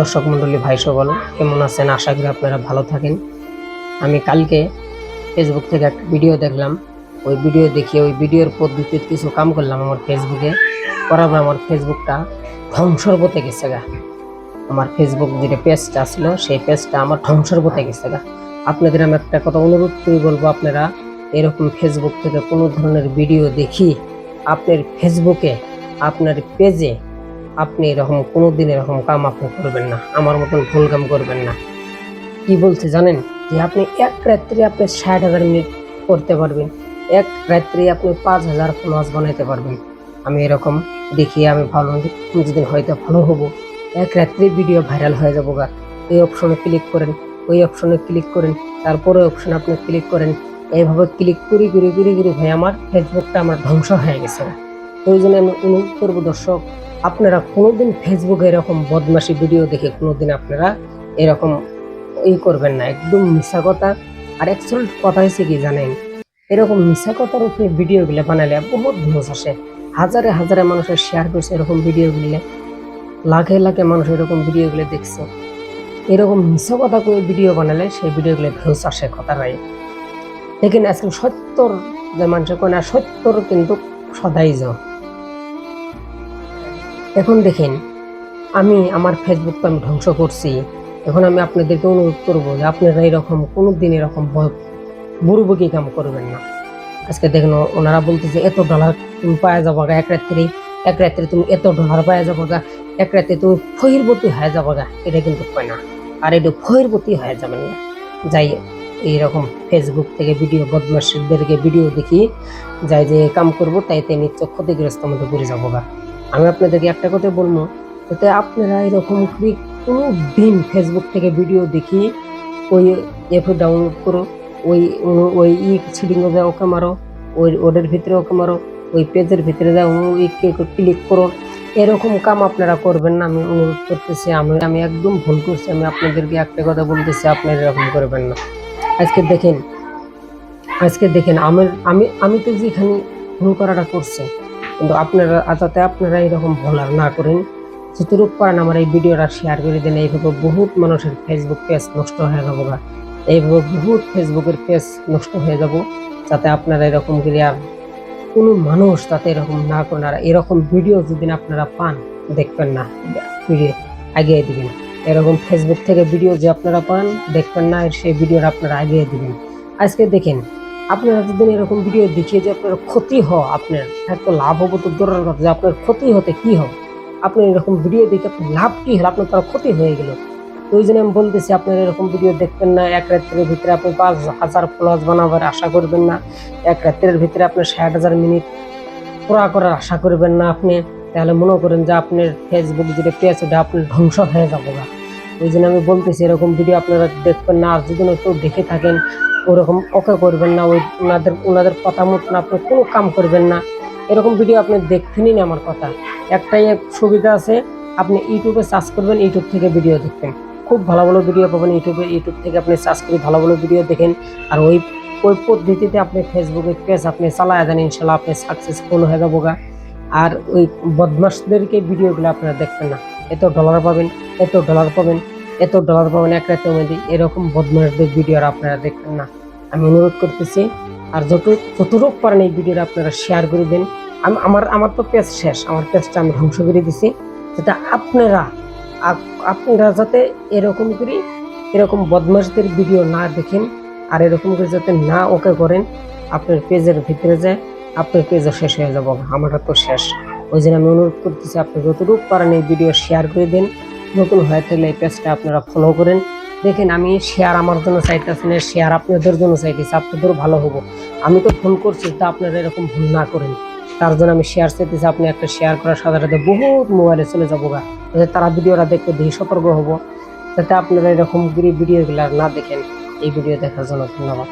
দর্শক মন্ডলী ভাই সকল কেমন আছেন? আশা করি আপনারা ভালো থাকেন। আমি কালকে ফেসবুক থেকে একটা ভিডিও দেখলাম। ওই ভিডিও দেখিয়ে ওই ভিডিওর পদ্ধতিতে কিছু কাম করলাম আমার ফেসবুকে। করার পর আমার ফেসবুকটা ধ্বংসর পথে গেছে গা। আমার ফেসবুক যেটা পেজটা ছিল সেই পেজটা আমার ধ্বংসর পথে গেছে গা। আপনাদের আমি একটা কথা অনুরোধ করে বলবো, আপনারা এরকম ফেসবুক থেকে কোনো ধরনের ভিডিও দেখি আপনার ফেসবুকে আপনার পেজে আপনি এরকম কোনোদিন এরকম কাম আপনি করবেন না, আমার মতন ভুল কাম করবেন না। কি বলছে জানেন? যে আপনি এক রাত্রে আপনি 60,000 মিনিট করতে পারবেন, এক রাত্রে আপনি 5,000 ফলোয়ার্স বানাইতে পারবেন। আমি এরকম দেখিয়ে আমি ভালো যেদিন হয়তো ভালো হবো, এক রাত্রে ভিডিও ভাইরাল হয়ে যাবো গা। এই অপশনে ক্লিক করেন, ওই অপশনে ক্লিক করেন, তারপরে অপশনে আপনি ক্লিক করেন। এইভাবে ক্লিক করে ঘুরে ঘুরে ঘুরে ভাই আমার ফেসবুকটা আমার ধ্বংস হয়ে গেছে। তো ওই জন্য আমি অনুরোধ করবো দর্শক, আপনারা কোনোদিন ফেসবুকে এরকম বদমাশি ভিডিও দেখে কোনোদিন আপনারা এরকম করবেন না, একদম মিশা কথা। আর অ্যাকচুয়াল কথা হয়েছে কি জানেন, এরকম মিশা কথার উপরে ভিডিওগুলো বানালে বহুত ভিউজ আসে, হাজারে হাজারে মানুষের শেয়ার করছে এরকম ভিডিওগুলো, লাখে লাখে মানুষ এরকম ভিডিওগুলো দেখছে। এরকম মিশা কথা করে ভিডিও বানালে সেই ভিডিওগুলো ভিউজ আসে কথা নাই। দেখেন আজকাল সত্যর যে মানুষের কোন সত্যর কিন্তু সদাই যাও। এখন দেখেন আমি আমার ফেসবুকটা আমি ধ্বংস করছি, এখন আমি আপনাদেরকে অনুরোধ করবো যে আপনারা এরকম কোনোদিন এরকম বুড়বুকি কাম করবেন না। আজকে দেখেন ওনারা বলতেছে এত ডলার তুমি পাওয়া যাবো গা এক রাত্রে তুমি এত ডলার পাওয়া যাবো গা, এক রাত্রে তুমি ফহিরবতী হয়ে যাবো গা। এটা কিন্তু কয় না, আর এটা ফহিরবতী হয়ে যাবেন না। যাই এইরকম ফেসবুক থেকে ভিডিও বদমাশদেরকে ভিডিও দেখি যাই যে কাম করবো, তাই নিশ্চয় ক্ষতিগ্রস্ত মধ্যে পড়ে যাবো গা। আমি আপনাদেরকে একটা কথা বলবো, যাতে আপনারা এরকম কোনো দিন ফেসবুক থেকে ভিডিও দেখি ওই অ্যাপ ডাউনলোড করো, ওই ওই সিডিংয়ে যাও ওকে মারো, ওই ওদের ভিতরে ওকে মারো, ওই পেজের ভিতরে যাও ওই ক্লিক করো, এরকম কাম আপনারা করবেন না। আমি অনুরোধ করতেছি, আমি একদম ভুল করছি। আমি আপনাদেরকে একটা কথা বলতেছি, আপনারা এরকম করবেন না। আজকে দেখেন আমি আমি আমি তো যেখানে ভুল করাটা করছি, কিন্তু আপনারা যাতে আপনারা এরকম ভুল আর না করেন, যতটুকু পারেন আমার এই ভিডিওটা শেয়ার করে দেন। এইভাবে বহুত মানুষের ফেসবুক পেজ নষ্ট হয়ে যাবো গা, এইভাবে বহুত ফেসবুকের পেজ নষ্ট হয়ে যাব। যাতে আপনারা এরকম করে আর কোনো মানুষ যাতে এরকম না করেন। আর এরকম ভিডিও যদি আপনারা পান দেখবেন না, ভিডিও আগিয়ে দিবেন। এরকম ফেসবুক থেকে ভিডিও যে আপনারা পান দেখবেন না, সেই ভিডিওটা আপনারা আগিয়ে দিবেন। আজকে দেখেন আপনারা যদি এরকম ভিডিও দেখিয়ে যে আপনার ক্ষতি হয়, আপনার এত লাভ হবো তো দূরের কথা, যে আপনার ক্ষতি হতে কি হবে। আপনার এরকম ভিডিও দেখে আপনার লাভ কি হলো, আপনার তার ক্ষতি হয়ে গেল। তো ওই জন্য আমি বলতেছি আপনারা এরকম ভিডিও দেখবেন না। এক রাত্রের ভিতরে আপনি 5,000 ফলোয়ার্স বানাবার আশা করবেন না, এক রাত্রের ভিতরে আপনার 60,000 মিনিট পুরা করার আশা করবেন না আপনি। তাহলে মনে করেন যে আপনার ফেসবুক যেটা পেজ ওটা আপনার ধ্বংস হয়ে যাবো না। ওই জন্য আমি বলতেছি এরকম ভিডিও আপনারা দেখবেন না। আর যদি কেউ দেখে থাকেন ওরকম ওকে করবেন না, ওই ওনাদের কথা মতন আপনি কোনো কাম করবেন না। এরকম ভিডিও আপনি দেখবেনই না। আমার কথা একটাই সুবিধা আছে, আপনি ইউটিউবে সার্চ করবেন, ইউটিউব থেকে ভিডিও দেখবেন, খুব ভালো ভালো ভিডিও পাবেন ইউটিউব থেকে আপনি সার্চ করে ভালো ভালো ভিডিও দেখেন। আর ওই পদ্ধতিতে আপনি ফেসবুকে পেজ আপনি চালায় দেন, ইনশাল্লাহ আপনি সাকসেসফুল হয়ে যাবো গা। আর ওই বদমাশদেরকে ভিডিওগুলো আপনারা দেখবেন না। এত ডলার পাবেন, এত ডলার পাবেন, এত ডলার পাবেন এক রাতের মধ্যে, এরকম বদমাশদের ভিডিও আর আপনারা দেখবেন না। আমি অনুরোধ করতেছি, আর যতটুকু পারেন এই ভিডিওটা আপনারা শেয়ার করে দেন। আমার তো পেজ শেষ, আমার পেজটা আমি ধ্বংস করে দিছি, যাতে আপনারা যাতে এরকম করে এরকম বদমাশদের ভিডিও না দেখেন, আর এরকম করে যাতে না ওকে করেন। আপনার পেজের ভিতরে যায় আপনার পেজও শেষ হয়ে যাবো, আমারটা তো শেষ। ওই জন্য আমি অনুরোধ করতেছি আপনি যতটুকু পারেন এই ভিডিও শেয়ার করে দেন। নতুন হয়ে থাকলে এই পেজটা আপনারা ফলো করেন। দেখেন আমি শেয়ার আমার জন্য চাইতেছি না, শেয়ার আপনাদের জন্য চাইতেছি, আপনাদেরও ভালো হবো। আমি তো ভুল করছি, তা আপনারা এরকম ভুল না করেন, তার জন্য আমি শেয়ার চাইতেছি। আপনি একটা শেয়ার করার সাথে সাথে বহুত মোবাইলে চলে যাবো গা, যাতে তারা ভিডিওটা দেখতে দিয়ে সতর্ক হবো, যাতে আপনারা এরকম ভিডিওগুলো না দেখেন। এই ভিডিও দেখার জন্য ধন্যবাদ।